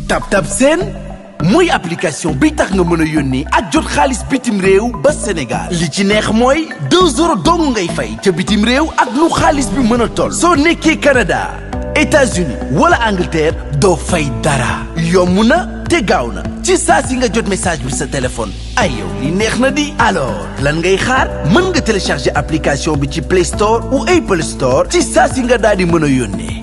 TapTap Send mooy application bi tax nga mën a yónnee ak jot xaalis bitim réew ba Sénégal li ci neex mooy 2 euros dong ngay fay ca bitim réew ak lu xaalis bi mën a toll soo nekkee Canada États-Unis wala Angleterre doo fay dara yomb na te gaaw na ci saa si nga jot message bi sa téléphone ay yow li neex na di alors lan ngay xaar mën nga télécharger application bi ci Play Store ou Apple Store ci saa si nga daal di mën a yónnee.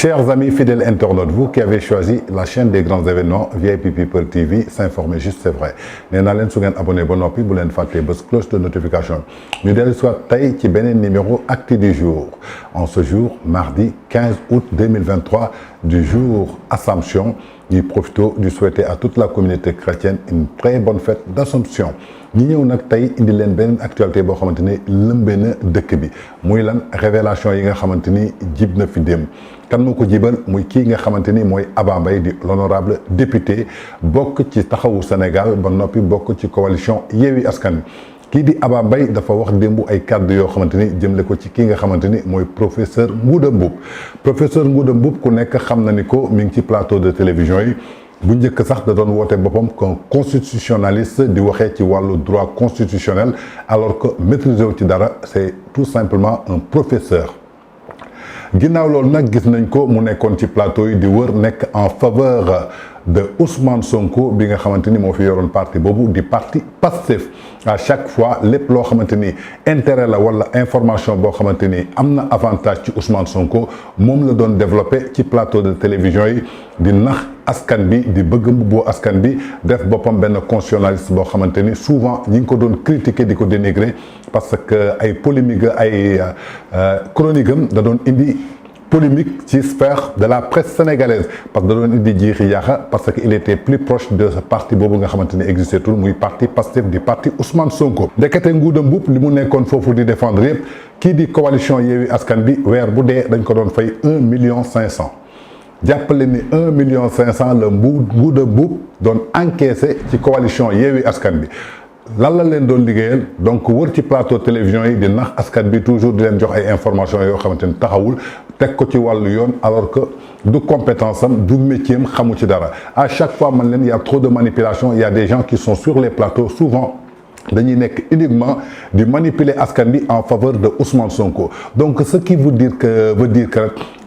Chers amis fidèles internautes, vous qui avez choisi la chaîne des grands événements VIP People TV, s'informer juste c'est vrai. nee naa leen su ngeen abonné ba noppi bu leen fàtte bës cloche de notification ñu dellu soit tey ci beneen numéro actu du jour en ce jour mardi 15 août 2023 du jour Assomption ñuy profito du souhaiter à toute la communauté chrétienne une très bonne fête d'Assomption. ñi ñëw nag tey indi leen beneen actualité boo xamante ni lëmbee na dëkk bi muy lan révélation yi nga xamante ni jib na fi démb kan moo ko jibal muy kii nga xamante ni mooy Aba Mbaye di l'honorable député bokk ci taxawu Sénégal ba noppi bokk ci coalition Yewwi Askan Wi kii di Aba Mbaye dafa wax démb ay kàddu yoo xamante ni jëmle ko ci kii nga xamante ni mooy professeur Ngouda Mboup professeur Ngouda Mboup ku nekk xam na ni ko mi ngi ci plateau de télévision yi bu njëkk sax da doon woote boppam comme constitutionnaliste di waxee ci wàllu droit constitutionnel alors que maîtriser wu ci dara c'est tout simplement un professeur ginnaaw loolu nag gis nañ ko mu nekkoon ci plateau yi di wër nekk en faveur de Ousmane Sonko bi nga xamante ni moo fi yoroon parti boobu di parti Pastef à chaque fois lépp loo xamante ni intérêt la wala information boo xamante ni am na avantage ci Ousmane Sonko moom la doon développé ci plateau de télévision yi di nax askan bi di bëgg mbubboo askan bi def boppam benn constitutionnaliste boo xamante ni souvent ñi ngi ko doon critiquer di ko dénigrer parce que ay polémique ay chronique am da doon indi polémique ci sphère de la presse sénégalaise parce que da doon indi jiixi yaaxa parce que il était plus proche de ce parti boobu nga xamante ni existé tout muy parti Pastef di parti Ousmane Sonko ndekete Ngouda Mboup li mu nekkoon foofu di défendre yëpp kii di coalition Yewwi Askan bi weer bu dee dañ ko doon fay 1,5 million jàppale ni 1,5 million la Ngouda Mboup doon encaissé ci coalition Yewwi Askan bi lan la leen doon liggéeyal donc wër ci plateau télévision yi di nax askan bi toujours di leen jox ay informations yoo xamante ni taxawul teg ko ci wàllu yoon alors que du compétence am du métier am xamu ci dara à chaque fois man leen y a trop de manipulation il y a des gens qui sont sur les plateaux souvent dañuy nekk uniquement di manipuler askan bi en faveur de Ousmane Sonko donc ce qui veut dire que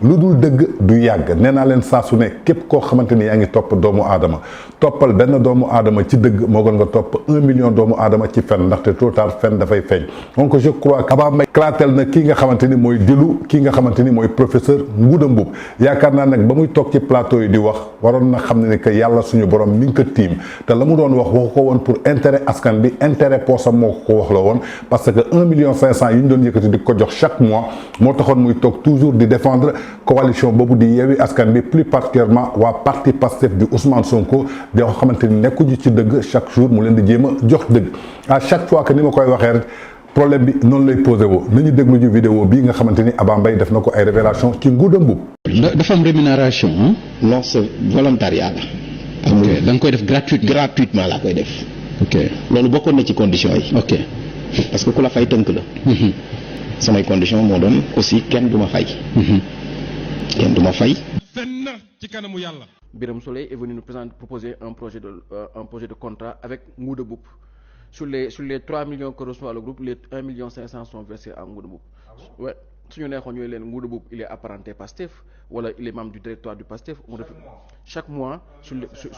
lu dul dëgg du yàgg nee naa leen saa su ne képp koo xamante ni yaa ngi topp doomu aadama toppal benn doomu aadama ci dëgg moo gën nga topp 1 million doomu aadama ci fen ndaxte trop tard fen dafay feeñ donc je crois que Aba Mbaye clatel na kii nga xamante ni mooy dilu kii nga xamante ni mooy professeur Ngouda Mboup yaakaar naa nag ba muy toog ci plateau yi di wax waroon na xam ne ni que yàlla suñu borom mi ngi ko tiim te la mu doon wax waxu ko woon pour intérêt askan bi intérêt poosam moo ko wax la woon parce que 1,5 million yi ñu doon yëkkati di ko jox chaque mois moo taxoon muy toog toujours di défendre coalition boobu di Yewwi Askan bi plus particulièrement waa parti Pastef di Ousmane Sonko di ko xamante ni nekkuñu ci dëgg chaque jour mu leen di jéem a jox dëgg à chaque fois que ni ma koy waxee rek problème bi noonu lay posé woo nañu déglu ji vidéo bii nga xamante ni Aba Mbaye def na ko ay révélation ci Ngouda Mboup. dafa am rémunération hein? Non, c'est volontariat la. ok da nga koy def gratuitement laa koy def. ok loolu bokkoon na ci conditions yi. ok parce que ku la fay tënk la. samay condition moo doon aussi kenn du ma fay. kenn du ma fay. fenn ci kanamu yàlla. Birame Souleye est venu nous proposer un projet de contrat avec Ngouda Mboup. Sur les 3 millions que reçoit le groupe, les 1,5 million sont versés à Ngouda Mboup. Ouais. Si nous avons Ngouda Mboup, il est apparenté Pastef, ou il est membre du directoire du Pastef. Chaque mois, sur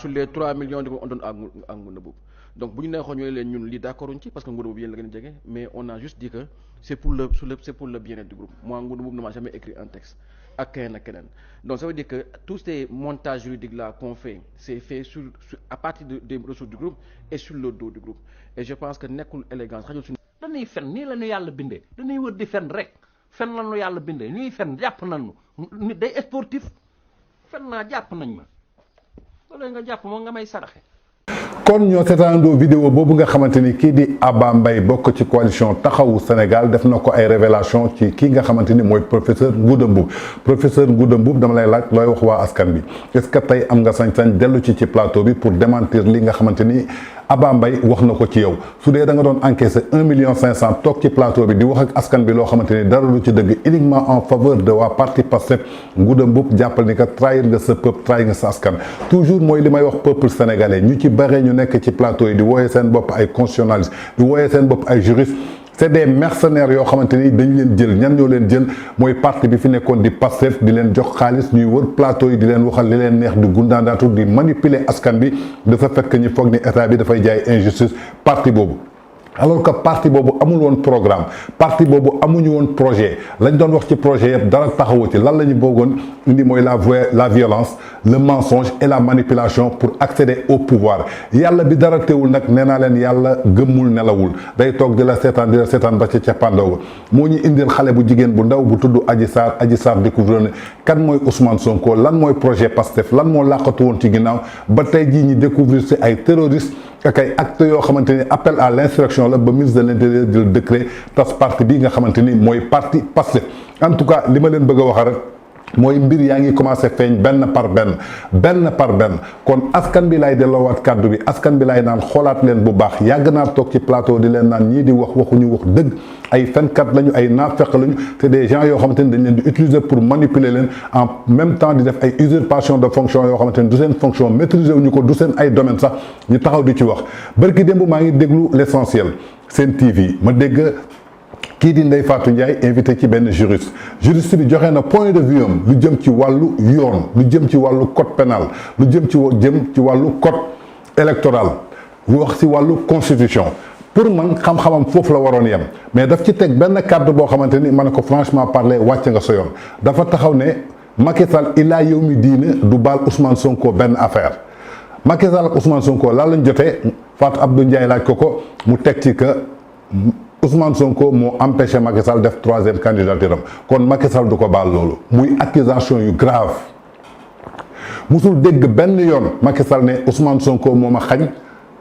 les 3 millions, on donne à Ngouda Mboup. Donc, si nous avons nous d'accord parce que Ngouda Mboup vient de gagner, mais on a juste dit que c'est pour le bien-être du groupe. Moi, Ngouda Mboup ne m'a jamais écrit un texte. Donc ça veut dire que tous ces montages juridiques là qu'on fait, c'est fait à partir des ressources du groupe et sur le dos du groupe. Et je pense que nekkul élégance xajul suñu. dañuy fen nii la ñu yàlla bindee dañuy wër di fen rek fen la ñu yàlla bindee ñuy fen jàpp nañu nit day sportif fen naa jàpp nañ ma wala nga jàpp moom nga may saraxe. kon ñoo seetaandoo vidéo boobu nga xamante ni kii di Abba Mbaye bokk ci coalition taxawu Sénégal def na ko ay révélation ci kii nga xamante ni mooy professeur Ngouda Mboup professeur Ngouda Mboup dama lay laaj looy wax waa askan bi est-ce que tey am nga sañ-sañ dellu ci plateau bi pour démentir li nga xamante ni Abba Mbaye wax na ko ci yow su dee da nga doon encaisser 1,5 million toog ci plateau bi di wax ak askan bi loo xamante ni dara lu ci dëgg uniquement en faveur de waa parti Pastef Ngouda Mboup jàppal ni que trahir nga sa peuple trahir nga sa askan toujours mooy li may wax peuple sénégalais ñu ci bare ñu nekk ci plateau yi di wooyee seen bopp ay constitutionnalistes di wooyee seen bopp ay juristes c'est des mercenaires yoo xamante ni dañ leen jël ñan ñoo leen jël mooy parti bi fi nekkoon di Pastef di leen jox xaalis ñuy wër plateau yi di leen waxal li leen neex di gundaandaatu di manipuler askan bi dafa fekk ñu foog ni état bi dafay jaay injustice parti boobu. alors que parti boobu amul woon programme parti boobu amuñu woon projet lañ doon wax ci projet yëpp dara taxawu ci lan la ñu bëggoon indi mooy la violence le mensonge et la manipulation pour accéder au pouvoir yàlla bi dara teewul nag nee naa leen yàlla gëmmul nelawul day toog di la seetaan ba ca cappaandaw moo ñu indil xale bu jigéen bu ndaw bu tudd Adji Sarr découvrir ne kan mooy Ousmane Sonko lan mooy projet Pastef lan moo làqatu woon ci ginnaaw ba tey jii ñi découvrir ci ay terroristes ak ay actes yoo xamante ni appel à l'insurrection la ba ministre de l'intérieur jël décret tas parti bi nga xamante ni mooy parti Pastef en tout cas li ma leen bëgg a wax rek mooy mbir yaa ngi commencé feeñ benn par benn kon askan bi lay delloowaat kàddu bi askan bi lay naan xoolaat leen bu baax yàgg naa toog ci plateau di leen naan ñii di waxuñu wax dëgg ay fenkat lañu ay naafeq lañu c'est des gens yoo xamante ni dañ leen di utiliser pour manipuler leen en même temps di def ay usurpation de fonction yoo xamante ni du seen fonction maîtriser wuñu ko du seen ay domaine sax ñu taxaw di ci wax barki démb maa ngi déglu l'essentiel Sen TV ma dégg kii di Ndeye Fatou Ndiaye invité ci benn juriste bi joxe na point de vue am lu jëm ci wàllu yoon lu jëm ci wàllu code pénal lu jëm ci wàllu code électoral wax ci wàllu constitution pour man xam-xamam foofu la waroon yem mais daf ci teg benn kàddu boo xamante ni ma ne ko franchement parler wàcc nga sa yoon dafa taxaw ne Macky Sall ilaa yow mi diine du baal Ousmane Sonko benn affaire Macky Sall ak Ousmane Sonko lan lañ jotee Fatou Abdou Ndiaye laaj ko mu teg ci que Ousmane Sonko moo empêché Macky Sall def 3e candidature am kon Macky Sall du ko baal loolu muy accusation yu grave musul dégg benn yoon Macky Sall ne Ousmane Sonko moo ma xañ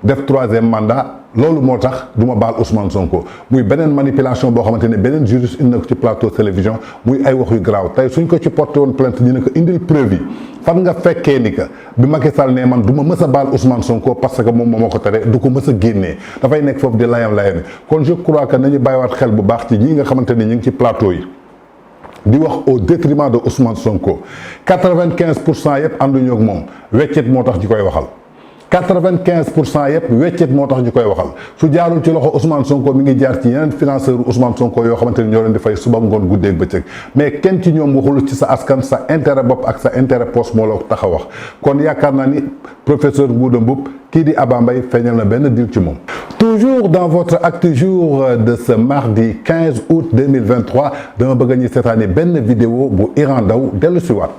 def 3e mandat loolu moo tax du ma baal Ousmane Sonko muy beneen manipulation boo xamante ne beneen juriste indi na ko ci plateau télévision muy ay wax yu grave tey suñ ko ci porté woon plainte ñu ne ko indil preuve yi fan nga fekkee ni que bi Macky Sall ne man du ma mës a baal Ousmane Sonko parce que moom moo ko tere du ko mës a génnee dafay nekk foofu di layam-layami kon je crois que nañu bàyyiwaat xel bu baax ci ñii nga xamante ni ñu ngi ci plateau yi di wax au détriment de Ousmane Sonko 95% yëpp ànduñu ak moom weccet moo tax ñu koy waxal 95% yëpp weccet moo tax ñu koy waxal su jaarul ci loxo Ousmane Sonko mi ngi jaar ci yeneen financeur Ousmane Sonko yoo xamante ni ñoo leen di fay suba ngoon guddeeg bëccëg mais kenn ci ñoom waxul ci sa askan sa intérêt bopp ak sa intérêt poste moo la tax a wax kon yaakaar naa ni professeur Ngouda Mboup kii di Abba Mbaye feeñal na benn deal ci moom. toujours dans votre acte jour de ce mardi 15 août 2023 dama bëgg ñu seetaani benn vidéo bu Iran Ndao dellu si waat.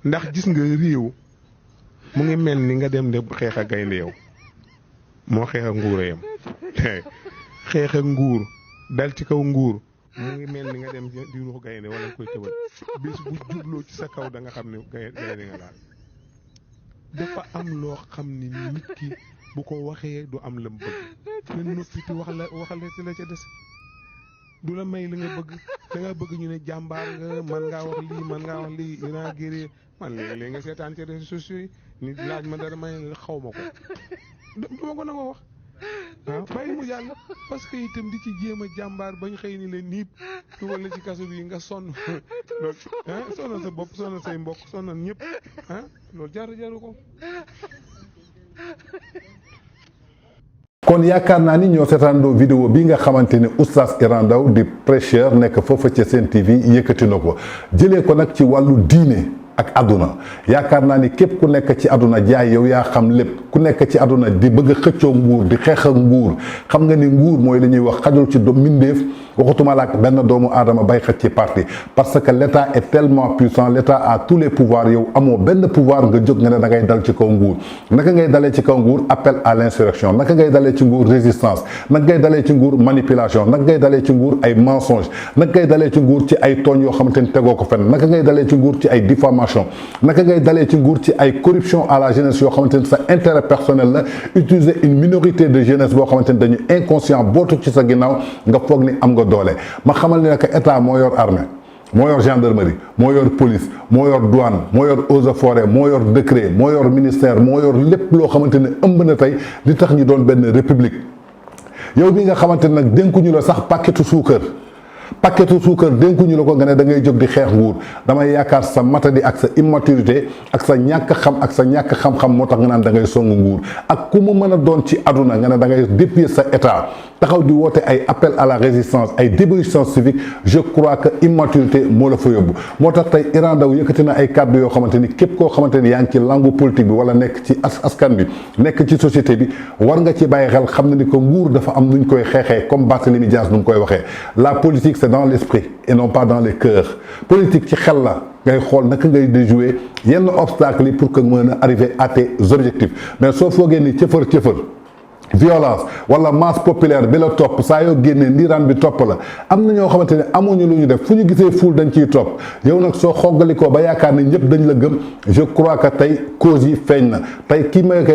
ndax gis nga réew mu ngi mel ni nga dem de xeex ak gaynde yow moo xeex ak nguur yam xeex ak nguur dal ci kaw nguur mu ngi mel ni nga dem di ruux gaynde wala nga koy tëbal bés bu jubloo ci sa kaw da nga xam ne gaynde nga daal dafa am loo xam ni nit ki bu ko waxee du am lam bëgg na noppi ti waxal ci la ca des du la may li nga bëgg da nga bëgg ñu ne jàmbaar nga man ngaa wax lii dinaa géree man léegi nga seetaan ci réseaux sociaux yi nit laaj ma dara may xaw ma ko duma ko nangoo wax bàyyi mu jàll parce que itam di ci jéem a jàmbaar bañ xëy ni la niib dugal la ci kaso bi nga sonn loolu sonnal sa bopp sonnal say mbokk sonnal ñëpp loolu jaru ko. kon yaakaar naa ni ñoo seetaandoo vidéo bi nga xamante ni oustaz Iran Ndao di prêcheur nekk foofa ca Sen TV yëkkati na ko jëlee ko nag ci wàllu diine ak aduna yaakaar naa ni képp ku nekk ci aduna jaay yow yaa xam lépp ku nekk ci aduna di bëgg a xëccoo nguur di xeex ak nguur xam nga ni nguur mooy li ñuy wax xajul ci mbindeef waxatuma laak benn doomu aadama bay xëcc ci parti parce que l'état est tellement puissant l'état a tous les pouvoirs yow amoo benn pouvoir nga jóg nga ne da ngay dal ci kaw nguur naka ngay dalee ci kaw nguur appel à l'insurrection naka ngay dalee ci nguur résistance naka ngay dalee ci nguur manipulation naka ngay dalee ci nguur ay mensonge naka ngay dalee ci nguur ci ay tooñ yoo xamante ni tegoo ko fenn naka ngay dalee ci nguur ci ay diffamation naka ngay dalee ci nguur ci ay corruption à la jeunesse yoo xamante ni sa intérêt personnel la utiliser une minorité de jeunesse boo xamante ni dañu inconscient bootu ci sa ginnaaw nga foog ni am nga doole ma xamal ne que état moo yor armée moo yor gendarmerie moo yor police moo yor douane moo yor eaux et forêt moo yor décret moo yor ministère moo yor lépp loo xamante ne ëmb na tey li tax ñu doon benn république yow mi nga xamante ne nag dénkuñu la sax paquetu suukar dénkuñu la ko nga ne da ngay jóg di xeex nguur damay yaakaar sa matadi ak sa immaturité ak sa ñàkk xam ak sa ñàkk xam-xam moo tax nga naan da ngay song nguur ak ku mu mën a doon ci àdduna nga ne da ngay dépier sa état taxaw di woote ay appel à la résistance ay désobéissance civique je crois que immaturité moo la fa yóbbu moo tax tey Iran Ndao yëkkati na ay kàddu yoo xamante ni képp koo xamante ni yaa ngi ci langue politique bi wala nekk ci askan bi nekk ci société bi war nga ci bàyyi xel xam na ni que nguur dafa am nuñ koy xeexee comme Barthélémy Dias nu mu koy waxee la politique c'est dans l'esprit et non pas dans les cœurs politique ci xel la ngay xool naka ngay déjouer yenn obstacles yi pour que mën a arriver à tes objectifs mais soo foogee ni cëfër violence wala masse populaire bi la topp saa yoo génnee ndiiraan bi topp la am na ñoo xamante ne amuñu lu ñu def fu ñu gisee ful dañ ciy topp yow nag soo xoggalikoo ba yaakaar ne ñëpp dañ la gëm je crois que tey cause yi feeñ na tey kii may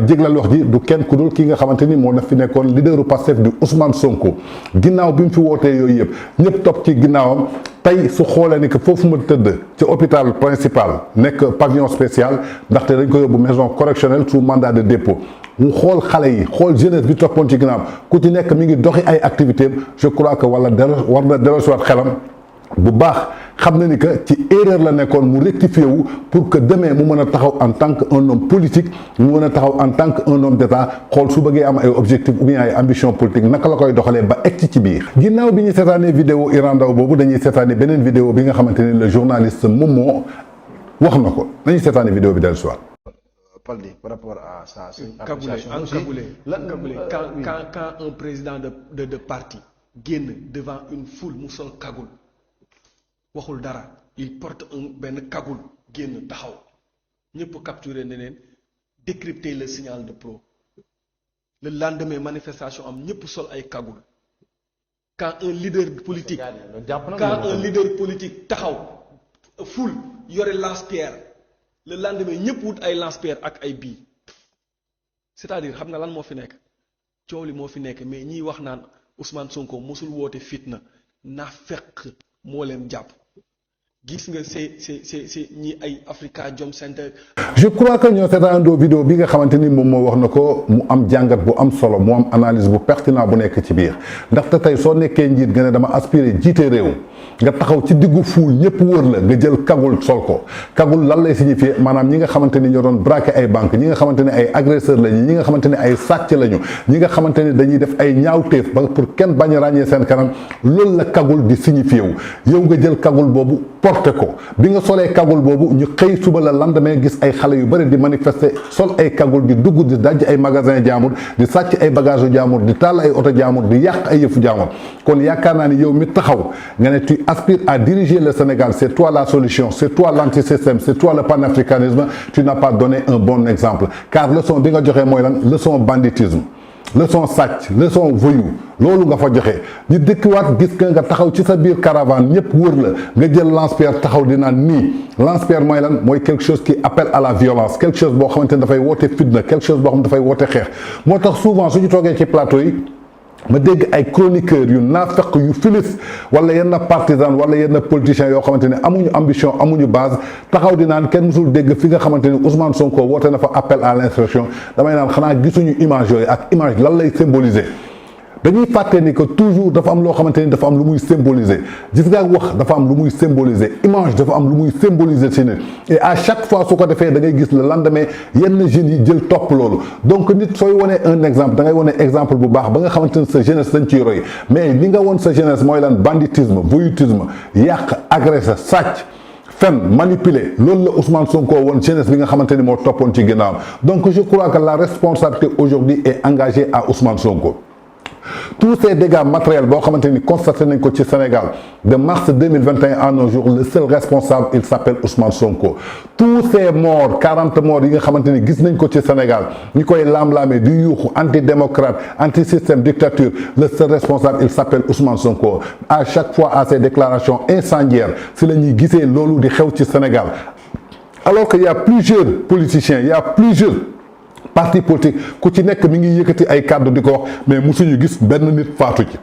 jéglal wax ji du kenn ku dul kii nga xamante ni moo daf fi nekkoon leaderu Pastef di Ousmane Sonko ginnaaw bi mu fi wootee yooyu yëpp ñëpp topp ci ginnaawam tey su xoolee ni que foofu ma tëdd ci hôpital principal nekk pavillon spécial ndaxte dañ ko yóbbu maison correctionnelle sous mandat de dépôt mu xool xale yi xool jeunesse bi toppoon ci ginnaaw ku ci nekk mi ngi doxi ay activités je crois que war na delloosiwaat xelam bu baax xam na ni que ci erreur la nekkoon mu rectifié wu pour que demain mu mën a taxaw en tant que un homme politique mu mën a taxaw en tant que un homme d'état xool su bëggee am ay objectifs ou bien ay ambition politique naka la koy doxalee ba egg ci biir. ginnaaw bi ñu seetaanee vidéo Iran Ndao boobu dañuy seetaanee beneen vidéo bi nga xamante ni le journaliste Momo wax na ko dañuy seetaanee vidéo bi dellusiwaat. Par rapport à ça, c'est une quand un président de parti gagne devant une foule mu sol cagoule waxul dara il porte benn cagoule génn taxaw ñëpp capturé ne leen décrypter le signal de pro le lendemain manifestation am ñëpp sol ay cagoule quand un leader politique taxaw foule yore lance-pierre le lendemain ñëpp wut ay lance-pierre ak ay bii c'est-à-dire xam nga lan moo fi nekk coow li moo fi nekk mais ñiy wax naan Ousmane Sonko mosul woote fitna na fekk moo leen jàpp gis nga c'est ñi ay Africa Jom Center. je crois que ñoo seetaandoo vidéo bi nga xamante ni moom moo wax na ko mu am jàngat bu am solo mu am analyse bu pertinent bu nekk ci biir ndaxte tey soo nekkee njiit nga ne dama aspiré jiite réew nga taxaw ci diggu fuul ñëpp wër la nga jël kagul sol ko kagul lan lay signifier maanaam ñi nga xamante ni ñoo doon braquer ay banques ñi nga xamante ni ay agresseurs lañu ñi nga xamante ni ay sàcc lañu ñi nga xamante ni dañuy def ay ñaawteef ba pour kenn bañ a ràññee seen kanam loolu la kagul di signifier wu yow nga jël kagul boobu porté ko bi nga solee kagul boobu ñu xëy suba la lendemain gis ay xale yu bëri di manifester sol ay kagul di dugg di daj ay magasin jaamur di sàcc ay bagage u jaamur di taal ay oto jaamur di yàq ay yëfu jaamur kon yaakaar naa ni yow mi taxaw nga ne tu aspires à diriger le Sénégal c'est toi la solution c'est toi l'antisystème c'est toi le panafricanisme tu n'as pas donné un bon exemple car leçon bi nga joxee mooy lan leçon banditisme leçon sàcc leçon voyou loolu nga fa joxe ñu dëkkiwaat gis nga taxaw ci sa biir caravane ñëpp wër la nga jël lance-pierre taxaw di naan nii lance-pierre mooy lan mooy quelque chose qui appelle à la violence quelque chose boo xamante ne dafay woote fitna quelque chose boo xam ne dafay woote xeex moo tax souvent suñu toogee ci plateau yi ma dégg ay chroniqueurs yu naafeq yu filis wala yenn partisans wala yenn politiciens yoo xamante ne amuñu ambition amuñu base taxaw di naan kenn musul dégg fi nga xamante ni Ousmane Sonko woote na fa appel à l'insurrection damay naan xanaa gisuñu image yooyu ak image lan lay symboliser dañuy fàtte ni que toujours dafa am loo xamante ni dafa am lu muy symboliser gis nga wax dafa am lu muy symboliser image dafa am lu muy symboliser ci nit et à chaque fois su ko defee da ngay gis le lendemain yenn jeunes yi jël topp loolu donc nit sooy wonee un exemple da ngay wone exemple bu baax ba nga xamante ni sa jeunesse dañ ciy roy mais li nga won sa jeunesse mooy lan banditisme voyoutisme yàq agressé sàcc fen manipuler loolu la Ousmane Sonko woon jeunesse bi nga xamante ni moo toppoon ci ginnaawam donc je crois que la responsabilité aujourd'hui est engagée à Ousmane Sonko. Tous ces dégâts matériels boo xamante ni constaté nañ ko ci Sénégal de mars 2021 à nos jours le seul responsable il s'appelle Ousmane Sonko tous ces morts 40 morts yi nga xamante ni gis nañ ko ci Sénégal ñi koy laam-laamee di yuuxu anti-démocrate anti-système dictature le seul responsable il s'appelle Ousmane Sonko à chaque fois à ses déclarations incendiaires si la ñuy gisee loolu di xew ci Sénégal alors qu'il y a plusieurs politiciens il y a plusieurs parti politique ku ci nekk mi ngi yëkkati ay kàddu di ko wax mais musuñu gis benn nit faatu ci.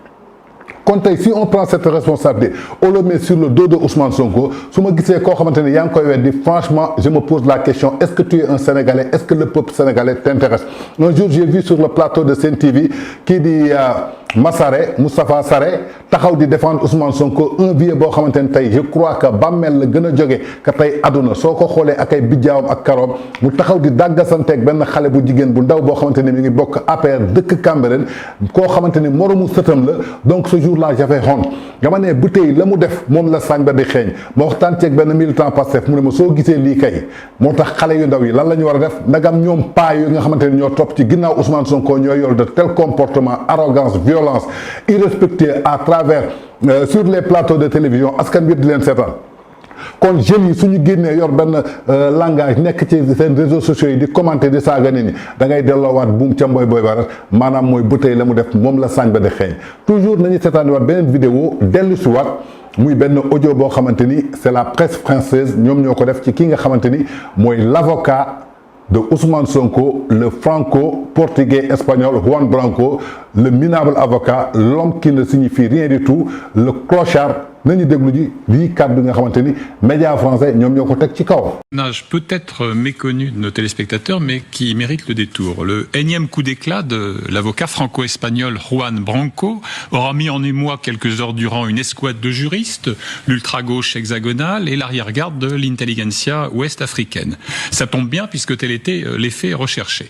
Quand si on prend cette responsabilité, on le met sur le dos de Ousmane Sonko, si je dis que franchement, je me pose la question, est-ce que tu es un Sénégalais? Est-ce que le peuple sénégalais t'intéresse? Un jour, j'ai vu sur le plateau de Sen TV qui dit Moustapha Sarré, taxaw di défendre Ousmane Sonko, un vieux bo xamantene tay je crois que bammel la gëna joggé ka tay aduna soko xolé ak ay bidjawam ak karom mu taxaw di dagassante ak ben xalé bu jigen bu ndaw bo xamantene mi ngi bok APR deuk Cambérène ko xamantene moromu seutam la donc ce jour là j'avais honte dama né bouteille lamu def mom la sañ ba di xéñ ma waxtan ci ak ben militant Pastef mu ne ma so gisé li kay motax xalé yu ndaw yi lan lañu wara def ndagam ñom pa yu nga xamantene ñoo top ci ginnaw Ousmane Sonko ñoo yor de tel comportement arrogance violence irrespectueux à travers sur les plateaux de télévision askan bi di len sétal kon jeunes yi suñu génnee yor ben langage nek ci seen réseaux sociaux yi di commenter di saaga nit ñi da ngay delloowaat buum ca mboy boy barat maanaam mooy bouteille la mu def moom la sañ ba di xeeñ toujours nañu seetaani waat beneen vidéo dellu si waat muy benn audio boo xamante ni c'est la presse française ñoom ñoo ko def ci ki nga xamante ni mooy l'avocat de Ousmane Sonko, le franco-portugais espagnol Juan Branco, le minable avocat, l'homme qui ne signifie rien du tout, le clochard. Médias français peut-être méconnu de nos téléspectateurs, mais qui mérite le détour. Le énième coup d'éclat de l'avocat franco-espagnol Juan Branco aura mis en émoi quelques heures durant une escouade de juristes, l'ultra-gauche hexagonale et l'arrière-garde de l'intelligentsia ouest-africaine. Ça tombe bien puisque tel était l'effet recherché.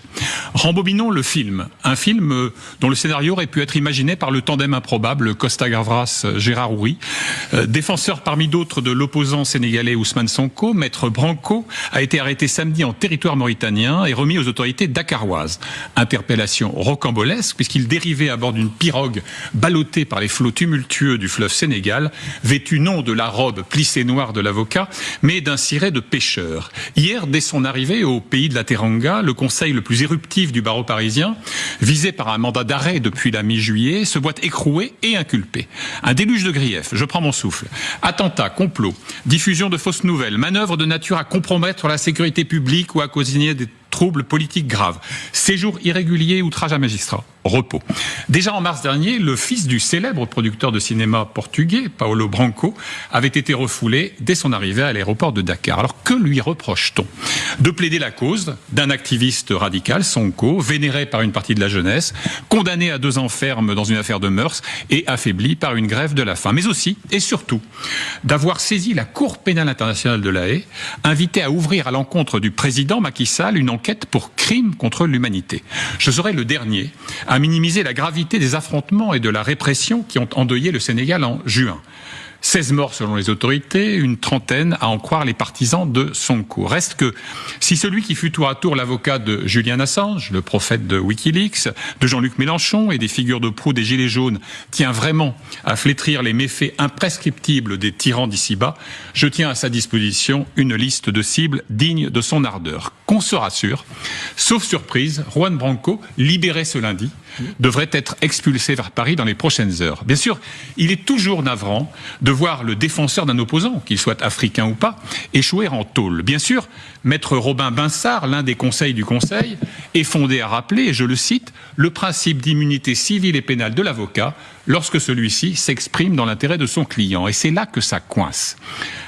Rembobinons le film, un film dont le scénario aurait pu être imaginé par le tandem improbable Costa Gavras-Gérard Houry. Défenseur parmi d'autres de l'opposant sénégalais Ousmane Sonko, Maître Branco a été arrêté samedi en territoire mauritanien et remis aux autorités dakaroises. Interpellation rocambolesque puisqu'il dérivait à bord d'une pirogue ballottée par les flots tumultueux du fleuve Sénégal, vêtu non de la robe plissée noire de l'avocat, mais d'un ciré de pêcheur. Hier, dès son arrivée au pays de la Teranga, le conseil le plus éruptif du barreau parisien, visé par un mandat d'arrêt depuis la mi-juillet, se voit écroué et inculpé. Un déluge de griefs, je prends mon souffle. Attentat, complot, diffusion de fausses nouvelles, manœuvre de nature à compromettre la sécurité publique ou à causer des troubles politiques graves, séjour irrégulier, outrage à magistrat, repos. Déjà en mars dernier, le fils du célèbre producteur de cinéma portugais, Paulo Branco, avait été refoulé dès son arrivée à l'aéroport de Dakar. Alors que lui reproche-t-on? De plaider la cause d'un activiste radical, Sonko, vénéré par une partie de la jeunesse, condamné à 2 ans ferme dans une affaire de mœurs et affaibli par une grève de la faim. Mais aussi, et surtout, d'avoir saisi la Cour pénale internationale de La Haye, invité à ouvrir à l'encontre du président Macky Sall une enquête pour crime contre l'humanité. Je serai le dernier à minimiser la gravité des affrontements et de la répression qui ont endeuillé le Sénégal en juin. 16 morts selon les autorités, une trentaine à en croire les partisans de Sonko. Reste que si celui qui fut tour à tour l'avocat de Julian Assange, le prophète de Wikileaks, de Jean-Luc Mélenchon et des figures de proue des Gilets jaunes tient vraiment à flétrir les méfaits imprescriptibles des tyrans d'ici-bas, je tiens à sa disposition une liste de cibles dignes de son ardeur. Qu'on se rassure, sauf surprise, Juan Branco, libéré ce lundi, devrait être expulsé vers Paris dans les prochaines heures. Bien sûr, il est toujours navrant de voir le défenseur d'un opposant, qu'il soit africain ou pas, échouer en tôle. Bien sûr, Maître Robin Binsard, l'un des conseils du Conseil, est fondé à rappeler, et je le cite, le principe d'immunité civile et pénale de l'avocat lorsque celui-ci s'exprime dans l'intérêt de son client. Et c'est là que ça coince.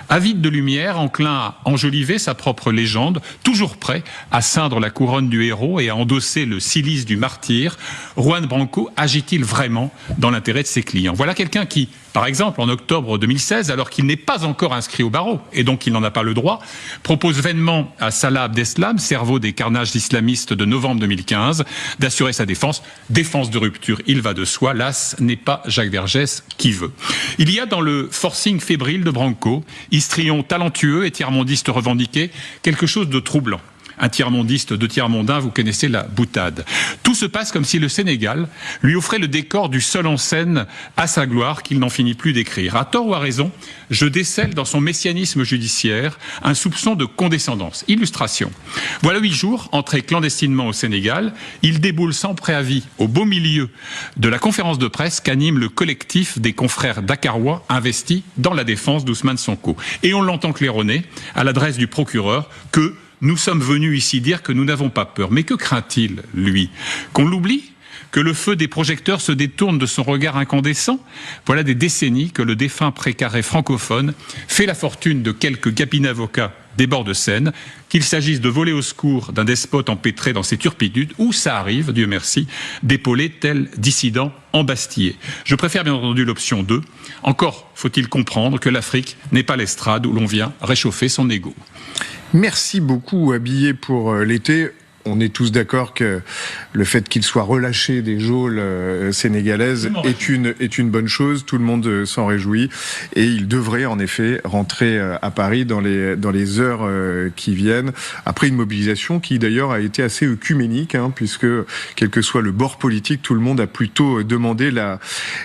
Avide de lumière, enclin à enjoliver sa propre légende, toujours prêt à ceindre la couronne du héros et à endosser le cilice du martyr, Juan Branco agit-il vraiment dans l'intérêt de ses clients? Voilà quelqu'un qui, par exemple, en octobre 2016, alors qu'il n'est pas encore inscrit au barreau, et donc il n'en a pas le droit, propose vainement à Salah Abdeslam, cerveau des carnages islamistes de novembre 2015, d'assurer sa défense. Défense de rupture, il va de soi, là, ce n'est pas Jacques Vergès qui veut. Il y a dans le forcing fébrile de Branco, histrion talentueux et tiers-mondiste revendiqué, quelque chose de troublant. Un tiers-mondiste, 2 tiers-mondains, vous connaissez la boutade. Tout se passe comme si le Sénégal lui offrait le décor du seul en scène à sa gloire qu'il n'en finit plus d'écrire. À tort ou à raison, je décèle dans son messianisme judiciaire un soupçon de condescendance. Illustration. Voilà 8 jours, entré clandestinement au Sénégal, il déboule sans préavis au beau milieu de la conférence de presse qu'anime le collectif des confrères dakarois investis dans la défense d'Ousmane Sonko. Et on l'entend claironner à l'adresse du procureur que nous sommes venus ici dire que nous n'avons pas peur. Mais que craint-il, lui? Qu'on l'oublie? Que le feu des projecteurs se détourne de son regard incandescent? Voilà des décennies que le défunt précaré francophone fait la fortune de quelques cabinets avocats des bords de Seine, qu'il s'agisse de voler au secours d'un despote empêtré dans ses turpitudes, ou ça arrive, Dieu merci, d'épauler tel dissident embastillé. Je préfère bien entendu l'option 2. Encore faut-il comprendre que l'Afrique n'est pas l'estrade où l'on vient réchauffer son ego. Merci beaucoup, Habillé pour l'été. On est tous d'accord que le fait qu'il soit relâché des geôles sénégalaises est une bonne chose. Tout le monde s'en réjouit et il devrait en effet rentrer à Paris dans les heures qui viennent. Après une mobilisation qui d'ailleurs a été assez œcuménique, puisque quel que soit le bord politique, tout le monde a plutôt demandé la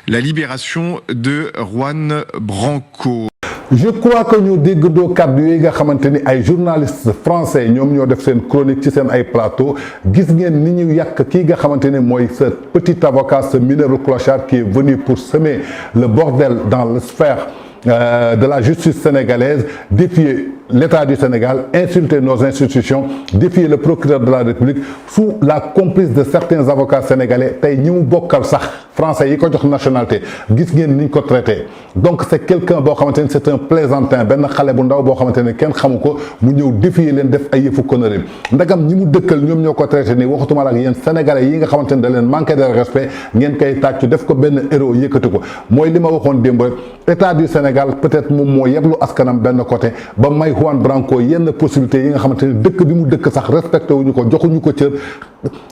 libération de Juan Branco. Je crois que ñu déggandoo kàddu yi nga xamante ni ay journalistes français ñoom ñoo def seen chronique ci seen ay plateau gis ngeen ni ñu yàq kii nga xamante ni mooy ce petit avocat, ce mineur clochard qui est venu pour semer le bordel dans la sphère de la justice sénégalaise, défier l'État du Sénégal, insulter nos institutions, défier le procureur de la République sous la complice de certains avocats sénégalais. Tay ñi mu bokkal sax français yi ko jox nationalité gis ngeen niñ ko traité. Donc c'est quelqu'un boo xamante ni c'est un plaisantin, benn xale bu ndaw boo xamante ni kenn xamu ko mu ñëw défier leen def ay yëfu connerie ndagam ñi mu dëkkal ñoom ñoo ko traité nii waxatuma la ak yéen sénégalais yi nga xamante ni da leen manqué de respect ngeen koy tàccu def ko benn héros yëkkati ko mooy li ma waxoon démb rek État du Sénégal peut-être moom moo yeblu askanam benn côté ba may Juan Branco yenn possibilités yi nga xamante ni dëkk bi mu dëkk sax respecté wuñu ko joxuñu ko cër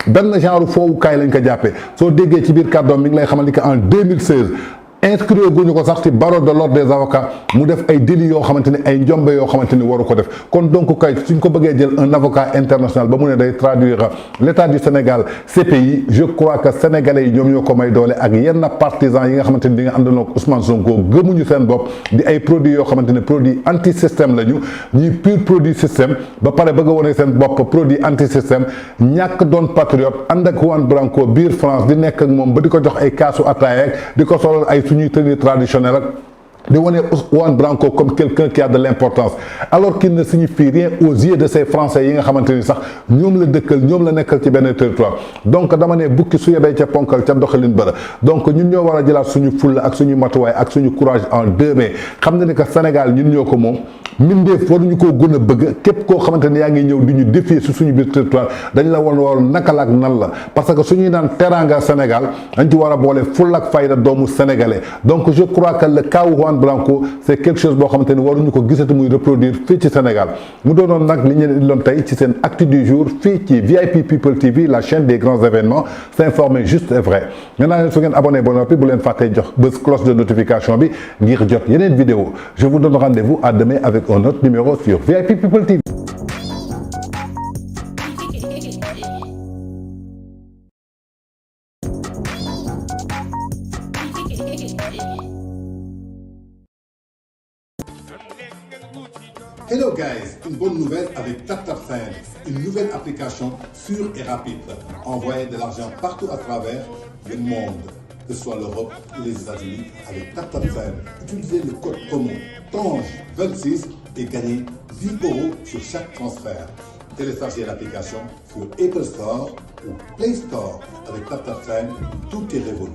benn genre foowukaay lañ ko jàppee soo déggee ci biir kàddoom mi ngi lay xamal ni que en 2016 inscrire guñu ko sax ci barreau de l'ordre des avocats mu def ay délits yoo xamante ni ay njombe yoo xamante ni waru ko def kon donc kay suñ ko bëggee jël un avocat international ba mu ne day traduire l'État du Sénégal CPI je crois que sénégalais yi ñoom ñoo ko may doole ak yenn partisans yi nga xamante ni di nga àndandoo ak Ousmane Sonko gëmuñu seen bopp di ay produits yoo xamante ni produit anti système lañu ñuy pur produit système ba pare bëgg a wane seen bopp produit anti système ñàkk doon patriote ànd ak Juan Branco biir France di nekk ak moom ba di ko jox ay kaasu ataaya di ko solal ay suñuy tenue traditionnelle ak de Juan Branco comme quelqu'un qui a de l'importance alors qu'il ne signifie rien aux yeux de ces Français yi nga xamante ni sax ñoom la dëkkal ñoom la nekkal ci benn territoire donc dama ne bukki su yebee ca ponkal ca doxalin bëra donc ñun ñoo war a jëlaat suñu fulla ak suñu matuwaay ak suñu courage en deux mains xam na ni que Sénégal ñun ñoo ko moom mindeef waruñu koo gën a bëgg képp koo xamante ni yaa ngi ñëw di ñu défier si suñu biir territoire dañ la war naka la ak nan la parce que suñuy naan teranga Sénégal dañ ci war a boole fulla ak fayda doomu sénégalais donc je crois que le cas Juan Branco c'est quelque chose boo xamante ni waruñu ko gisati muy reproduire fii ci Sénégal mu doonoon nag li ñu indiloon tey ci seen actu du jour fii ci VIP People TV la chaîne des grands événements s'informer juste et vrai maintenant leen su ngeen abonné ba noppi bu leen fàttee jox bës cloche de notification bi ngir jot yeneen vidéo je vous donne rendez-vous à demain avec un autre numéro sur VIP People TV. Hello guys, une bonne nouvelle avec TapTapSend, une nouvelle application sûre et rapide. Envoyez de l'argent partout à travers le monde, que ce soit l'Europe ou les États-Unis, avec TapTapSend. Utilisez le code promo TANGE26 et gagnez 10 € sur chaque transfert. Téléchargez l'application sur Apple Store ou Play Store avec TapTapSend, tout est révolu.